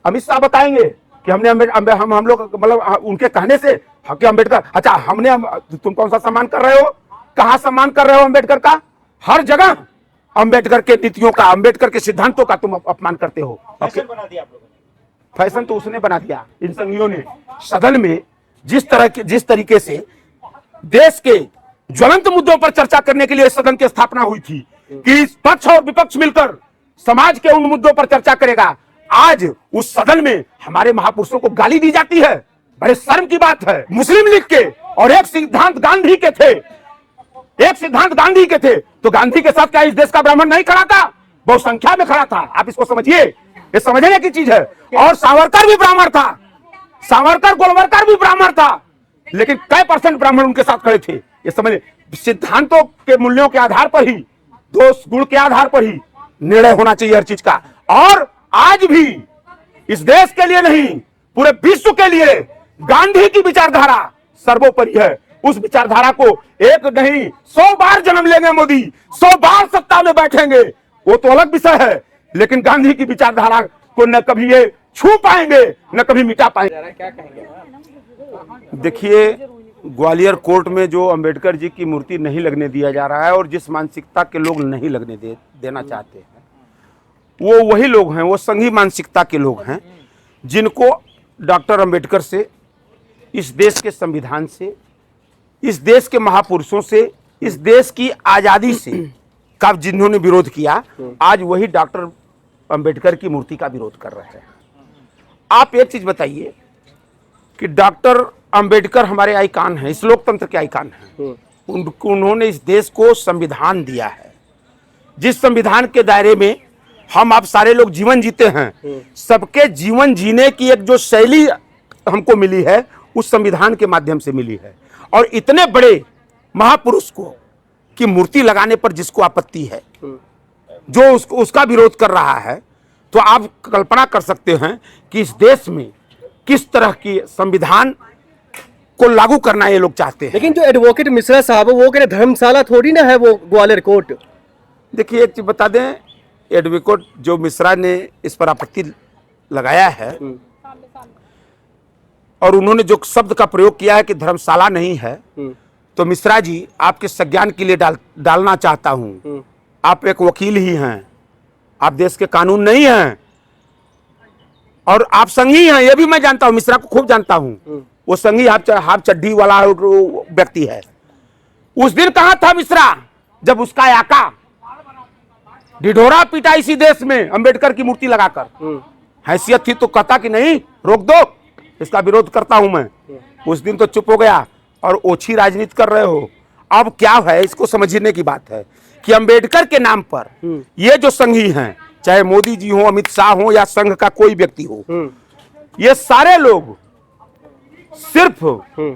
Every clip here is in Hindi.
अमित शाह बताएंगे कि हमने हम लोग मतलब उनके कहने से कि अम्बेडकर, अच्छा हमने तुम कौन सा सम्मान कर रहे हो, कहां सम्मान कर रहे हो अम्बेडकर का? हर जगह अम्बेडकर के नीतियों का, अम्बेडकर के सिद्धांतों का तुम अपमान करते हो। फैशन बना दिया आप लोगों ने। फैशन तो उसने बना दिया, इन संघियों ने। सदन में जिस तरीके से देश के ज्वलंत मुद्दों पर चर्चा करने के लिए सदन की स्थापना हुई थी कि पक्ष और विपक्ष मिलकर समाज के उन मुद्दों पर चर्चा करेगा, आज उस सदन में हमारे महापुरुषों को गाली दी जाती है। बड़े शर्म की बात है। मुस्लिम लीग के और एक सिद्धांत गांधी के थे, तो गांधी के साथ क्या इस देश का ब्राह्मण नहीं खड़ा था? बहुत संख्या में खड़ा था। आप इसको समझिए, ये समझने की चीज है। और सावरकर भी ब्राह्मण था, सावरकर गोलवरकर भी ब्राह्मण था, लेकिन कई % ब्राह्मण उनके साथ खड़े थे। ये समझिए, सिद्धांतों के मूल्यों के आधार पर ही, दोष गुण के आधार पर ही निर्णय होना चाहिए हर चीज का। और आज भी इस देश के लिए नहीं, पूरे विश्व के लिए गांधी की विचारधारा सर्वोपरि है। उस विचारधारा को एक नहीं 100 बार जन्म लेंगे मोदी, 100 बार सत्ता में बैठेंगे, वो तो अलग विषय है, लेकिन गांधी की विचारधारा को न कभी ये छू पाएंगे न कभी मिटा पाएंगे। क्या कहेंगे? देखिए, ग्वालियर कोर्ट में जो अंबेडकर जी की मूर्ति नहीं लगने दिया जा रहा है और जिस मानसिकता के लोग नहीं लगने देना चाहते हैं, वो वही लोग हैं, वो संघी मानसिकता के लोग हैं, जिनको डॉक्टर अंबेडकर से, इस देश के संविधान से, इस देश के महापुरुषों से, इस देश की आजादी से का जिन्होंने विरोध किया, आज वही डॉक्टर अंबेडकर की मूर्ति का विरोध कर रहे हैं। आप एक चीज बताइए कि डॉक्टर अंबेडकर हमारे आइकान हैं, इस लोकतंत्र के आइकान हैं। उन्होंने इस देश को संविधान दिया है, जिस संविधान के दायरे में हम आप सारे लोग जीवन जीते हैं। सबके जीवन जीने की एक जो शैली हमको मिली है, उस संविधान के माध्यम से मिली है। और इतने बड़े महापुरुष को की मूर्ति लगाने पर जिसको आपत्ति है, जो उसका विरोध कर रहा है, तो आप कल्पना कर सकते हैं कि इस देश में किस तरह की संविधान को लागू करना ये लोग चाहते हैं। लेकिन जो एडवोकेट मिश्रा साहब, वो कह रहे धर्मशाला थोड़ी ना है वो ग्वालियर कोर्ट। देखिए, एक चीज बता दें, एडवोकेट जो मिश्रा ने इस पर आपत्ति लगाया है और उन्होंने जो शब्द का प्रयोग किया है कि धर्मशाला नहीं है, तो मिश्रा जी, आपके संज्ञान के लिए डालना चाहता हूं, आप एक वकील ही हैं, आप देश के कानून नहीं हैं और आप संघी हैं, ये भी मैं जानता हूं, मिश्रा को खूब जानता हूं। वो संघी हाफ चड्डी वाला व्यक्ति है। उस दिन कहां था मिश्रा, जब उसका आका ढिढोरा पीटा इसी देश में अंबेडकर की मूर्ति लगाकर? हैसियत थी तो कहता कि नहीं, रोक दो, इसका विरोध करता हूं मैं। उस दिन तो चुप हो गया और ओछी राजनीति कर रहे हो। अब क्या है, इसको समझने की बात है कि अंबेडकर के नाम पर ये जो संघी हैं, चाहे मोदी जी हो, अमित शाह हो या संघ का कोई व्यक्ति हो, ये सारे लोग सिर्फ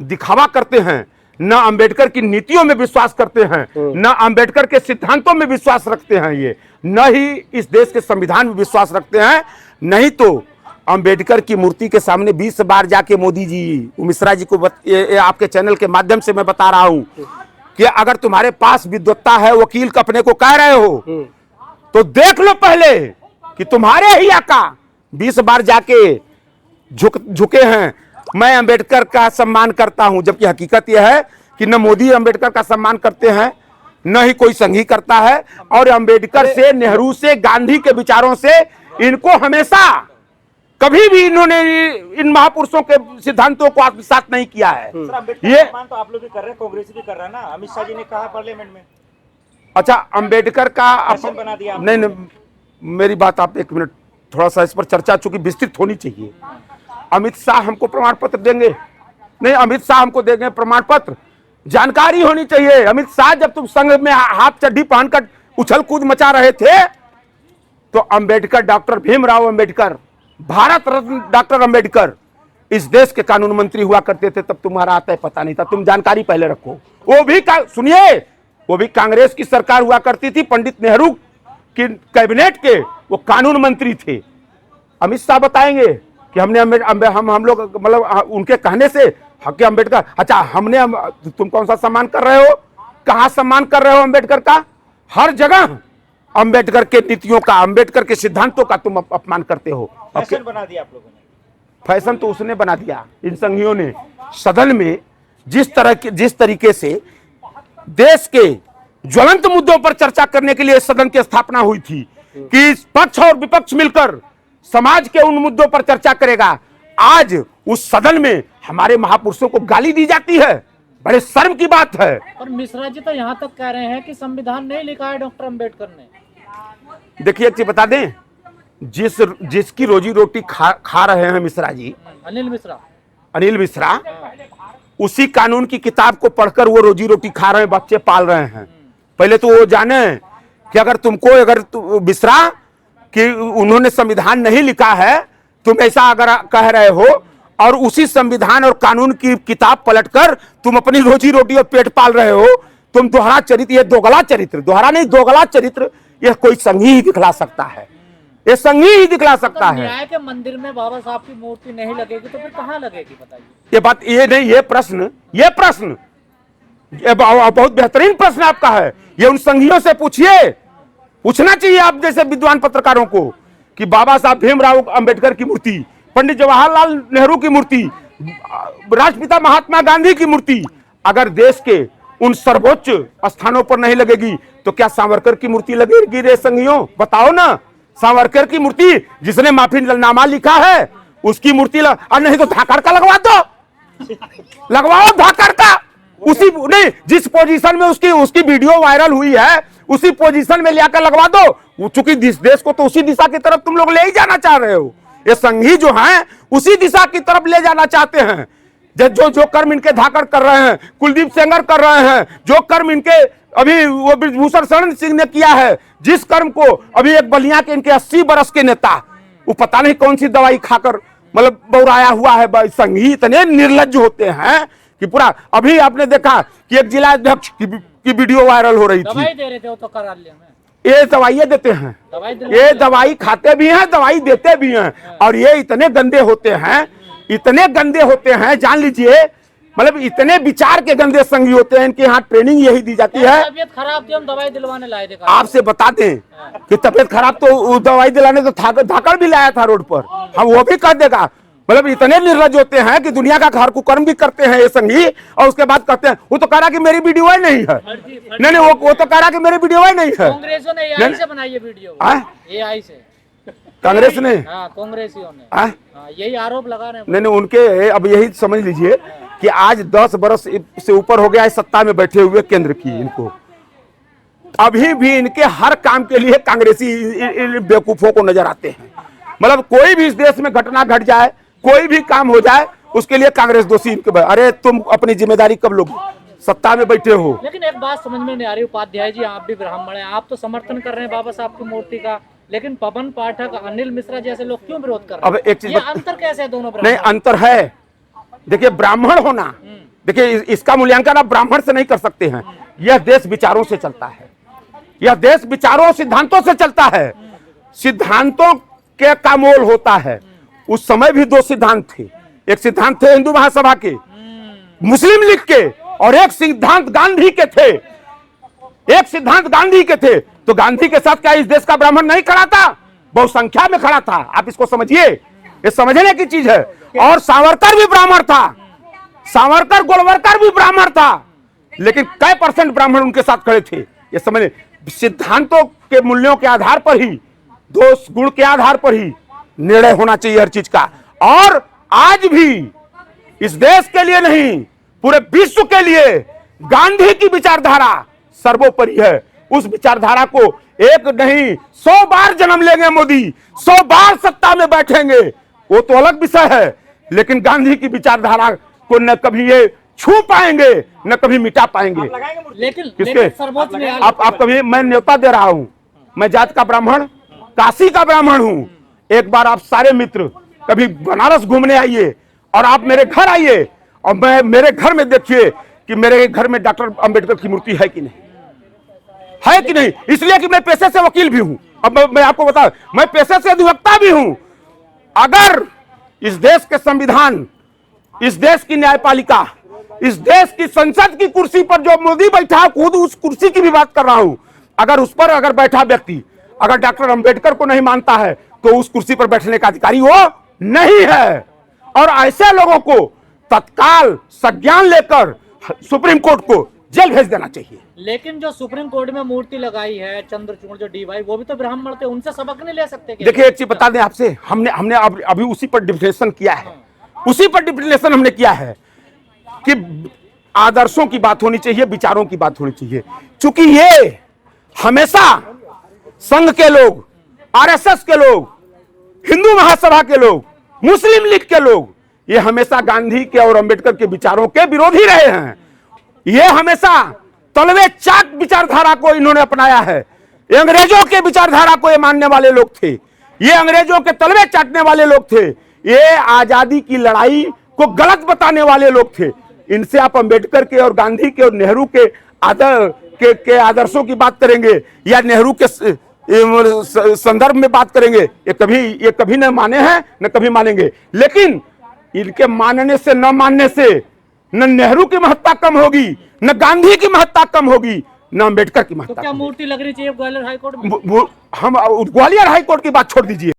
दिखावा करते हैं, न अंबेडकर की नीतियों में विश्वास करते हैं, न अंबेडकर के सिद्धांतों में विश्वास रखते हैं, ये न ही इस देश के संविधान में विश्वास रखते हैं। नहीं तो अंबेडकर की मूर्ति के सामने 20 बार जाके मोदी जी, मिश्रा जी को आपके चैनल के माध्यम से मैं बता रहा हूं कि अगर तुम्हारे पास विद्वत्ता है, वकील अपने को कह रहे हो, तो देख लो पहले कि तुम्हारे ही आका 20 बार जाके झुके हैं, मैं अंबेडकर का सम्मान करता हूं। जबकि हकीकत यह है कि न मोदी अंबेडकर का सम्मान करते हैं, न ही कोई संघी करता है। और अंबेडकर से, नेहरू से, गांधी के विचारों से इनको हमेशा कभी भी इन्होंने इन महापुरुषों के सिद्धांतों को आत्मसात नहीं किया है। ये तो आप लोग भी कर रहे हैं, कांग्रेस भी कर रहा है ना। अमित शाह जी ने कहा पार्लियामेंट में। अच्छा, अंबेडकर का बना दिया। नहीं, मेरी बात आप एक मिनट, थोड़ा सा इस पर चर्चा चूंकि विस्तृत होनी चाहिए। अमित शाह हमको प्रमाण पत्र देंगे? नहीं, अमित शाह हमको देंगे प्रमाण पत्र? जानकारी होनी चाहिए। अमित शाह जब तुम संघ में हाफ चड्डी पहनकर उछल कूद मचा रहे थे, तो अंबेडकर, डॉक्टर भीमराव अंबेडकर, भारत रत्न डॉक्टर अंबेडकर इस देश के कानून मंत्री हुआ करते थे। तब तुम्हारा आता है पता नहीं था, तुम जानकारी पहले रखो। वो भी सुनिए, वो भी कांग्रेस की सरकार हुआ करती थी, पंडित नेहरू की कैबिनेट के वो कानून मंत्री थे। अमित शाह बताएंगे कि हमने हम लोग मतलब उनके कहने से हक अंबेडकर, अच्छा हमने तुम कौन सा सम्मान कर रहे हो, कहां सम्मान कर रहे हो अम्बेडकर का? हर जगह अंबेडकर के नीतियों का, अंबेडकर के सिद्धांतों का तुम अपमान करते हो। फैशन बना दिया आप लोगों ने। फैशन तो उसने बना दिया, इन संघियों ने। सदन में जिस तरीके से देश के ज्वलंत मुद्दों पर चर्चा करने के लिए सदन की स्थापना हुई थी कि पक्ष और विपक्ष मिलकर समाज के उन मुद्दों पर चर्चा करेगा, आज उस सदन में हमारे महापुरुषों को गाली दी जाती है। बड़े शर्म की बात है। और मिश्रा जी तो यहाँ तक कह रहे हैं कि संविधान नहीं लिखा है डॉक्टर अंबेडकर ने। देखिए एक चीज बता दें, जिसकी रोजी रोटी खा रहे हैं मिश्रा जी, अनिल मिश्रा, उसी कानून की किताब को पढ़कर वो रोजी रोटी खा रहे हैं, बच्चे पाल रहे हैं। पहले तो वो जाने कि अगर मिश्रा कि उन्होंने संविधान नहीं लिखा है, तुम ऐसा अगर कह रहे हो और उसी संविधान और कानून की किताब पलटकर तुम अपनी रोजी रोटी और पेट पाल रहे हो, तुम दोहरा चरित्र, ये दोगला चरित्र, दोहरा नहीं दोगला चरित्र, यह कोई संघी ही दिखला सकता है, ये संघी ही दिखला सकता है। न्याय के मंदिर में बाबा साहब की मूर्ति नहीं लगेगी तो फिर कहाँ लगेगी बताइए? ये बात ये नहीं, ये प्रश्न बहुत बेहतरीन प्रश्न आपका है। ये उन संघियों से पूछिए, पूछना चाहिए आप जैसे विद्वान पत्रकारों को कि बाबा साहब भीमराव अंबेडकर की मूर्ति, पंडित जवाहरलाल नेहरू की मूर्ति, राष्ट्रपिता महात्मा गांधी की मूर्ति अगर देश के उन सर्वोच्च स्थानों पर नहीं लगेगी तो क्या सावरकर की मूर्ति लगेगी रे संघियों? बताओ ना। सावरकर की मूर्ति जिसने माफीनामा लिखा है उसकी मूर्ति और नहीं तो धाकड़ का लगवा दो, लगवाओ धाकड़ का। उसी नहीं, जिस पोजीशन में उसकी वीडियो वायरल हुई है उसी पोजीशन में लेकर लगवा दो। चूंकि देश को तो उसी दिशा की तरफ तुम लोग ले ही जाना चाह रहे हो। ये संघी जो हैं उसी दिशा की तरफ ले जाना चाहते हैं। जो कर्म इनके धाकड़ कर रहे हैं, कुलदीप सेंगर कर रहे हैं, जो कर्म इनके अभी वो ब्रिजभूषण शरण सिंह ने किया है, जिस कर्म को अभी एक बलिया के इनके 80 बरस के नेता वो पता नहीं कौन सी दवाई खाकर मतलब बौराया हुआ है। संघी इतने निर्लज्ज होते हैं कि पूरा, अभी आपने देखा कि एक जिला अध्यक्ष की वीडियो वायरल हो रही थी, दवाई दे रहे थे वो तो कार्यालय में। ये दवाइयाँ देते हैं, ये दवाई खाते भी हैं, दवाई देते भी हैं। और ये इतने गंदे होते हैं, इतने गंदे होते हैं, जान लीजिए, मतलब इतने विचार के गंदे संघी होते हैं। इनके यहाँ ट्रेनिंग यही दी जाती है। तबीयत खराब थी, हम दवाई दिलवाने लाए थे। आपसे बता दें कि तबीयत खराब तो दवाई दिलाने तो धाकड़ भी लाया था रोड पर, हम वो भी कर देगा। मतलब इतने निर्लज होते हैं कि दुनिया का घर को कर्म भी करते हैं ये संघी, और उसके बाद कहते हैं वो तो कह रहा कि मेरी वीडियो नहीं है। नहीं वो तो कह रहा कि मेरी वीडियो नहीं है। कांग्रेसियों ने एआई से बनाई है वीडियो, एआई से। कांग्रेस ने, कांग्रेसियों ने यही आरोप लगा रहे हैं। नहीं उनके, अब यही समझ लीजिए कि आज 10 बरस से ऊपर हो गया है सत्ता में बैठे हुए केंद्र की, इनको अभी भी इनके हर काम के लिए कांग्रेसी बेवकूफों को नजर आते हैं। मतलब कोई भी इस देश में घटना घट जाए, कोई भी काम हो जाए, उसके लिए कांग्रेस दोषी इनके। अरे तुम अपनी जिम्मेदारी कब लोगे? सत्ता में बैठे हो। लेकिन एक बात समझ में नहीं आ रही उपाध्याय जी, आप भी ब्राह्मण हैं, आप तो समर्थन कर रहे हैं बाबा साहब की मूर्ति का, लेकिन पवन पाठक, अनिल मिश्रा जैसे लोग क्यों विरोध कर रहे हैं? अब एक चीज, अंतर कैसे है दोनों? नहीं अंतर है। देखिए ब्राह्मण होना, देखिए इसका मूल्यांकन आप ब्राह्मण से नहीं कर सकते हैं। यह देश विचारों से चलता है, यह देश विचारों सिद्धांतों से चलता है। सिद्धांतों के का मोल होता है। उस समय भी 2 सिद्धांत थे, एक सिद्धांत थे हिंदू महासभा के, मुस्लिम लीग के, और एक सिद्धांत गांधी के थे। एक सिद्धांत गांधी के थे, तो गांधी के साथ क्या इस देश का ब्राह्मण नहीं खड़ा था? बहुसंख्या में खड़ा था। आप इसको समझिए, ये समझने की चीज है। और सावरकर भी ब्राह्मण था, सावरकर गोलवरकर भी ब्राह्मण था, लेकिन कई % ब्राह्मण उनके साथ खड़े थे। ये समझे, सिद्धांतों के मूल्यों के आधार पर ही, दोष गुण के आधार पर ही निर्णय होना चाहिए हर चीज का। और आज भी इस देश के लिए नहीं, पूरे विश्व के लिए गांधी की विचारधारा सर्वोपरि है। उस विचारधारा को एक नहीं 100 बार जन्म लेंगे मोदी, 100 बार सत्ता में बैठेंगे, वो तो अलग विषय है, लेकिन गांधी की विचारधारा को न कभी ये छू पाएंगे न कभी मिटा पाएंगे। लेकिन सर्वोच्च न्यायालय आप कभी, मैं न्योता दे रहा हूं, मैं जात का ब्राह्मण, काशी का ब्राह्मण हूं। एक बार आप सारे मित्र कभी बनारस घूमने आइए और आप मेरे घर आइए और मेरे घर में देखिए कि मेरे घर में डॉक्टर अंबेडकर की मूर्ति है कि नहीं, है कि नहीं। इसलिए कि मैं पेशे से वकील भी हूं। अब मैं आपको बता, मैं पेशे से अधिवक्ता भी हूं। अगर इस देश के संविधान, इस देश की न्यायपालिका, इस देश की संसद की कुर्सी पर जो मोदी बैठा, खुद उस कुर्सी की भी बात कर रहा हूं, अगर उस पर अगर बैठा व्यक्ति अगर डॉक्टर अंबेडकर को नहीं मानता है तो उस कुर्सी पर बैठने का अधिकारी वो नहीं है। और ऐसे लोगों को तत्काल संज्ञान लेकर सुप्रीम कोर्ट को जेल भेज देना चाहिए। लेकिन जो सुप्रीम कोर्ट में मूर्ति लगाई है चंद्रचूड़ जो डीवाई, वो भी तो ब्राह्मण थे, उनसे सबक नहीं ले सकते क्या? देखिए एक चीज बता दें आपसे, हमने अभी उसी पर डिफिनेशन किया है, उसी पर डिफिनेशन हमने किया है कि आदर्शों की बात होनी चाहिए, विचारों की बात होनी चाहिए। चूंकि ये हमेशा संघ के लोग, आरएसएस के लोग, हिंदू महासभा के लोग, मुस्लिम लीग के लोग, ये हमेशा गांधी के और अंबेडकर के विचारों के विरोधी रहे हैं। ये हमेशा तलवे चाक विचारधारा को इन्होंने अपनाया है। ये अंग्रेजों के विचारधारा को ये मानने वाले लोग थे, ये अंग्रेजों के तलवे चाटने वाले लोग थे, ये आजादी की लड़ाई को गलत बताने वाले लोग थे। इनसे आप अंबेडकर के और गांधी के और नेहरू के आदर्शों की बात करेंगे या नेहरू के संदर्भ में बात करेंगे, ये कभी न माने हैं न कभी मानेंगे। लेकिन इनके मानने से न मानने से न नेहरू की महत्ता कम होगी, न गांधी की महत्ता कम होगी, न अंबेडकर की महत्ता। तो क्या मूर्ति लगनी चाहिए ग्वालियर हाईकोर्ट में? हम ग्वालियर हाईकोर्ट की बात छोड़ दीजिए।